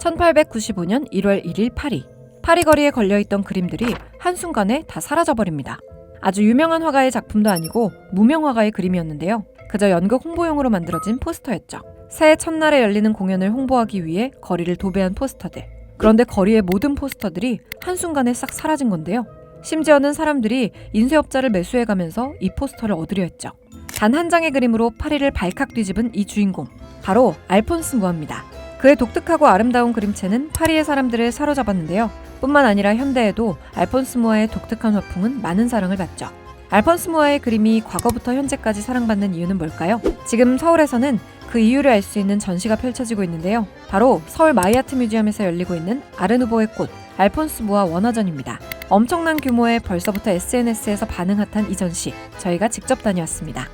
1895년 1월 1일 파리. 파리 거리에 걸려있던 그림들이 한순간에 다 사라져버립니다. 아주 유명한 화가의 작품도 아니고 무명 화가의 그림이었는데요. 그저 연극 홍보용으로 만들어진 포스터였죠. 새해 첫날에 열리는 공연을 홍보하기 위해 거리를 도배한 포스터들. 그런데 거리의 모든 포스터들이 한순간에 싹 사라진 건데요. 심지어는 사람들이 인쇄업자를 매수해가면서 이 포스터를 얻으려 했죠. 단 한 장의 그림으로 파리를 발칵 뒤집은 이 주인공, 바로 알폰스 무아입니다. 그의 독특하고 아름다운 그림체는 파리의 사람들을 사로잡았는데요. 뿐만 아니라 현대에도 알폰스 무아의 독특한 화풍은 많은 사랑을 받죠. 알폰스 무아의 그림이 과거부터 현재까지 사랑받는 이유는 뭘까요? 지금 서울에서는 그 이유를 알 수 있는 전시가 펼쳐지고 있는데요. 바로 서울 마이아트 뮤지엄에서 열리고 있는 아르누보의 꽃, 알폰스 무아 원화전입니다. 엄청난 규모의 벌써부터 SNS에서 반응 핫한 이 전시, 저희가 직접 다녀왔습니다.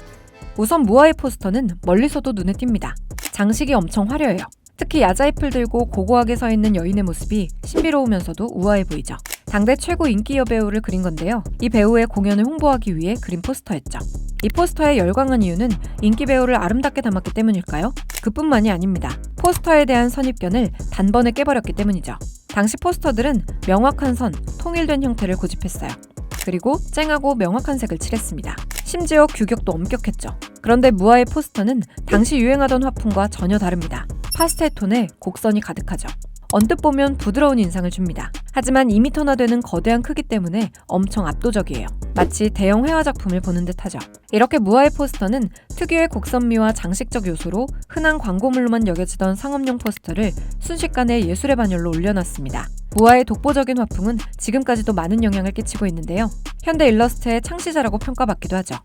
우선 무아의 포스터는 멀리서도 눈에 띕니다. 장식이 엄청 화려해요. 특히 야자잎을 들고 고고하게 서 있는 여인의 모습이 신비로우면서도 우아해 보이죠. 당대 최고 인기 여배우를 그린 건데요. 이 배우의 공연을 홍보하기 위해 그린 포스터였죠. 이 포스터에 열광한 이유는 인기 배우를 아름답게 담았기 때문일까요? 그뿐만이 아닙니다. 포스터에 대한 선입견을 단번에 깨버렸기 때문이죠. 당시 포스터들은 명확한 선, 통일된 형태를 고집했어요. 그리고 쨍하고 명확한 색을 칠했습니다. 심지어 규격도 엄격했죠. 그런데 무아의 포스터는 당시 유행하던 화풍과 전혀 다릅니다. 파스텔 톤에 곡선이 가득하죠. 언뜻 보면 부드러운 인상을 줍니다. 하지만 2m나 되는 거대한 크기 때문에 엄청 압도적이에요. 마치 대형 회화 작품을 보는 듯하죠. 이렇게 무아의 포스터는 특유의 곡선미와 장식적 요소로 흔한 광고물로만 여겨지던 상업용 포스터를 순식간에 예술의 반열로 올려놨습니다. 무아의 독보적인 화풍은 지금까지도 많은 영향을 끼치고 있는데요. 현대 일러스트의 창시자라고 평가받기도 하죠.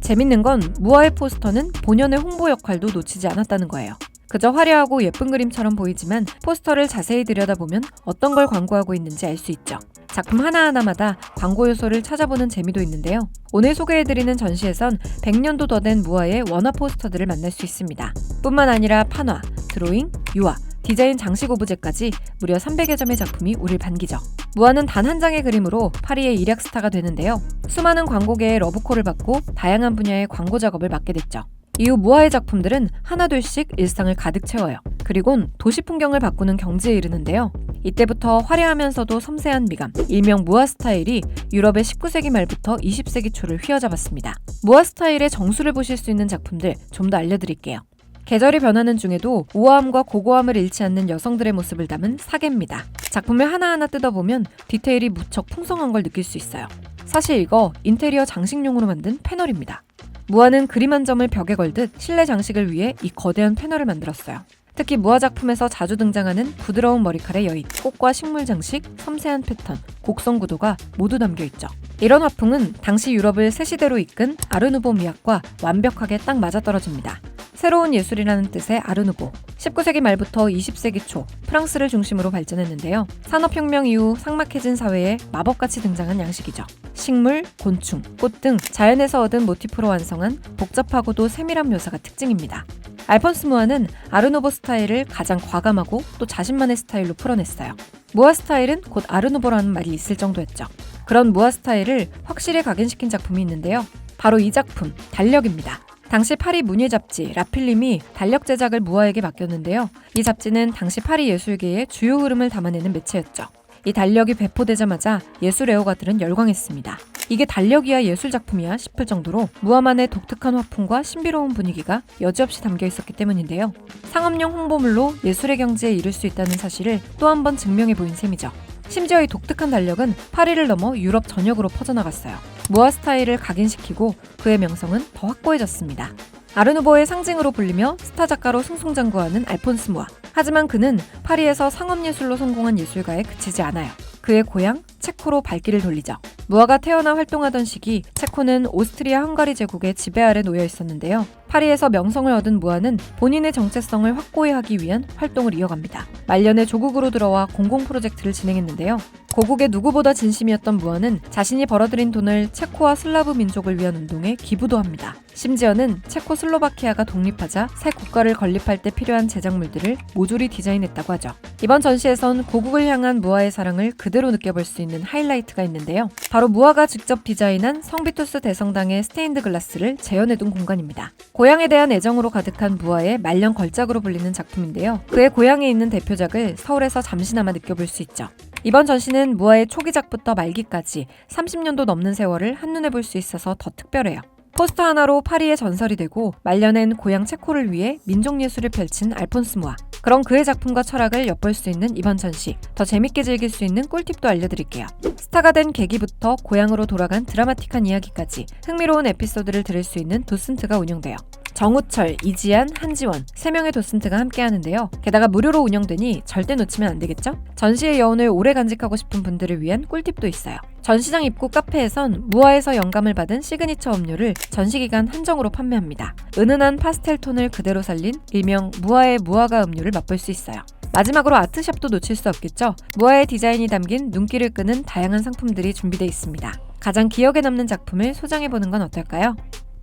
재밌는 건 무아의 포스터는 본연의 홍보 역할도 놓치지 않았다는 거예요. 그저 화려하고 예쁜 그림처럼 보이지만 포스터를 자세히 들여다보면 어떤 걸 광고하고 있는지 알 수 있죠. 작품 하나하나마다 광고 요소를 찾아보는 재미도 있는데요. 오늘 소개해드리는 전시에선 100년도 더 된 무아의 원화 포스터들을 만날 수 있습니다. 뿐만 아니라 판화, 드로잉, 유화, 디자인 장식 오브제까지 무려 300여 점의 작품이 우릴 반기죠. 무아는 단 한 장의 그림으로 파리의 일약 스타가 되는데요. 수많은 광고계의 러브콜을 받고 다양한 분야의 광고 작업을 맡게 됐죠. 이후 무아의 작품들은 하나둘씩 일상을 가득 채워요. 그리곤 도시 풍경을 바꾸는 경지에 이르는데요. 이때부터 화려하면서도 섬세한 미감, 일명 무아 스타일이 유럽의 19세기 말부터 20세기 초를 휘어잡았습니다. 무아 스타일의 정수를 보실 수 있는 작품들 좀 더 알려드릴게요. 계절이 변하는 중에도 우아함과 고고함을 잃지 않는 여성들의 모습을 담은 사계입니다. 작품을 하나하나 뜯어보면 디테일이 무척 풍성한 걸 느낄 수 있어요. 사실 이거 인테리어 장식용으로 만든 패널입니다. 무아는 그림 한 점을 벽에 걸듯 실내 장식을 위해 이 거대한 패널을 만들었어요. 특히 무아 작품에서 자주 등장하는 부드러운 머리칼의 여인, 꽃과 식물 장식, 섬세한 패턴, 곡선 구도가 모두 담겨있죠. 이런 화풍은 당시 유럽을 새 시대로 이끈 아르누보 미학과 완벽하게 딱 맞아떨어집니다. 새로운 예술이라는 뜻의 아르누보. 19세기 말부터 20세기 초 프랑스를 중심으로 발전했는데요. 산업혁명 이후 삭막해진 사회에 마법같이 등장한 양식이죠. 식물, 곤충, 꽃 등 자연에서 얻은 모티프로 완성한 복잡하고도 세밀한 묘사가 특징입니다. 알폰스 무아는 아르누보 스타일을 가장 과감하고 또 자신만의 스타일로 풀어냈어요. 무아 스타일은 곧 아르누보라는 말이 있을 정도였죠. 그런 무아 스타일을 확실히 각인시킨 작품이 있는데요. 바로 이 작품, 달력입니다. 당시 파리 문예 잡지 라필림이 달력 제작을 무아에게 맡겼는데요. 이 잡지는 당시 파리 예술계의 주요 흐름을 담아내는 매체였죠. 이 달력이 배포되자마자 예술 애호가들은 열광했습니다. 이게 달력이야 예술작품이야 싶을 정도로 무아만의 독특한 화풍과 신비로운 분위기가 여지없이 담겨 있었기 때문인데요. 상업용 홍보물로 예술의 경지에 이를 수 있다는 사실을 또 한 번 증명해 보인 셈이죠. 심지어 이 독특한 달력은 파리를 넘어 유럽 전역으로 퍼져나갔어요. 무아 스타일을 각인시키고 그의 명성은 더 확고해졌습니다. 아르누보의 상징으로 불리며 스타 작가로 승승장구하는 알폰스 무아. 하지만 그는 파리에서 상업예술로 성공한 예술가에 그치지 않아요. 그의 고향 체코로 발길을 돌리죠. 무아가 태어나 활동하던 시기 체코는 오스트리아 헝가리 제국의 지배 아래 놓여 있었는데요. 파리에서 명성을 얻은 무아는 본인의 정체성을 확고히 하기 위한 활동을 이어갑니다. 말년에 조국으로 들어와 공공 프로젝트를 진행했는데요. 고국의 누구보다 진심이었던 무아는 자신이 벌어들인 돈을 체코와 슬라브 민족을 위한 운동에 기부도 합니다. 심지어는 체코슬로바키아가 독립하자 새 국가를 건립할 때 필요한 제작물들을 모조리 디자인했다고 하죠. 이번 전시에선 고국을 향한 무아의 사랑을 그대로 느껴볼 수 있는 하이라이트가 있는데요. 바로 무아가 직접 디자인한 성비투스 대성당의 스테인드 글라스를 재현해둔 공간입니다. 고향에 대한 애정으로 가득한 무아의 말년 걸작으로 불리는 작품인데요. 그의 고향에 있는 대표작을 서울에서 잠시나마 느껴볼 수 있죠. 이번 전시는 무아의 초기작부터 말기까지 30년도 넘는 세월을 한눈에 볼 수 있어서 더 특별해요. 포스터 하나로 파리의 전설이 되고 말년엔 고향 체코를 위해 민족예술을 펼친 알폰스 무아. 그런 그의 작품과 철학을 엿볼 수 있는 이번 전시, 더 재밌게 즐길 수 있는 꿀팁도 알려드릴게요. 스타가 된 계기부터 고향으로 돌아간 드라마틱한 이야기까지 흥미로운 에피소드를 들을 수 있는 도슨트가 운영돼요. 정우철, 이지한, 한지원 3명의 도슨트가 함께하는데요. 게다가 무료로 운영되니 절대 놓치면 안 되겠죠? 전시의 여운을 오래 간직하고 싶은 분들을 위한 꿀팁도 있어요. 전시장 입구 카페에선 무아에서 영감을 받은 시그니처 음료를 전시기간 한정으로 판매합니다. 은은한 파스텔 톤을 그대로 살린 일명 무아의 무화과 음료를 맛볼 수 있어요. 마지막으로 아트샵도 놓칠 수 없겠죠? 무아의 디자인이 담긴 눈길을 끄는 다양한 상품들이 준비되어 있습니다. 가장 기억에 남는 작품을 소장해보는 건 어떨까요?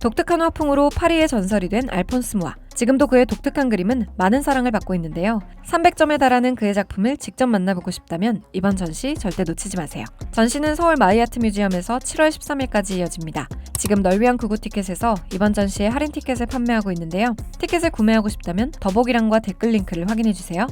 독특한 화풍으로 파리의 전설이 된 알폰스 무아. 지금도 그의 독특한 그림은 많은 사랑을 받고 있는데요. 300점에 달하는 그의 작품을 직접 만나보고 싶다면 이번 전시 절대 놓치지 마세요. 전시는 서울 마이아트 뮤지엄에서 7월 13일까지 이어집니다. 지금 널 위한 구구 티켓에서 이번 전시의 할인 티켓을 판매하고 있는데요. 티켓을 구매하고 싶다면 더보기란과 댓글 링크를 확인해주세요.